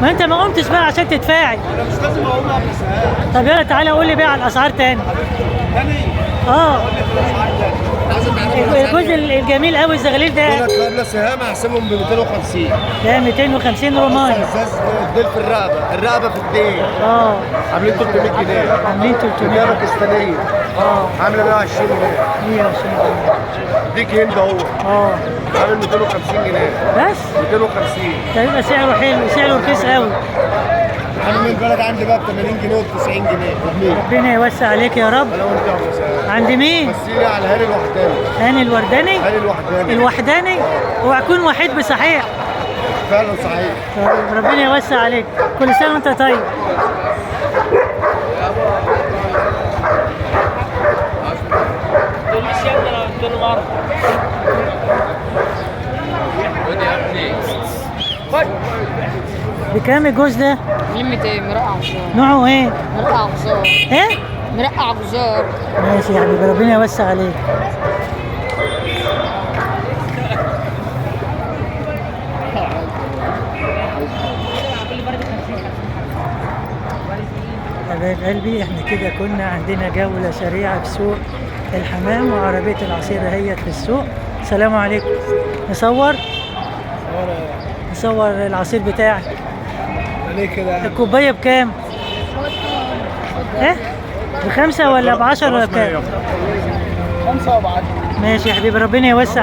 ما انت ما قمتش بقى عشان تتفاعل. انا مش لازم اقوم قبل ساعات. طب يلا تعالى قول لي بقى على الاسعار تاني. تاني اه اقول لك الاسعار تاني. عايز تعرف الجزء الجميل قوي الزغاليل ده. دول قبل سهام هحسبهم ب 250. ده 250 روماني. ازاز الديل في الرقبه في الديل اه عاملين 300 جنيه. عاملين 300. ده باكستانيه عامله 120 جنيه. 120 ديك هند اهو اه عامل 250 جنيه. بس 250. ده يبقى سعره حلو، سعره رخيص قوي. انا من البلد عندي بقى ب 80 جنيه و 90 جنيه بجنيه. ربنا يوسع عليك يا رب. انا وانت يا مساء. عند مين؟ بس لي على هاني الوحداني. هاني الورداني. هاني الوحداني. الوحداني. اوعى تكون وحيد بصحيح. فعلا صحيح. طيب، ربنا يوسع عليك. كل سنه وانت طيب. بكام الجوز ده؟ 200 مرقع غزار. نوعه ايه؟ مرقع غزار. ايه؟ مرقع غزار. ماشي يا حبيبي، ربنا يوسع عليك. حبايب قلبي، احنا كده كنا عندنا جولة سريعة في سوق الحمام، وعربية العصير اهيت في السوق. السلام عليكم. نصور العصير بتاعك. ليه كده؟ الكوباية بكام؟ ايه؟ ب5 ولا ب10 ولا بكام؟ 5 وب10. ماشي يا حبيبي، ربنا يوسع.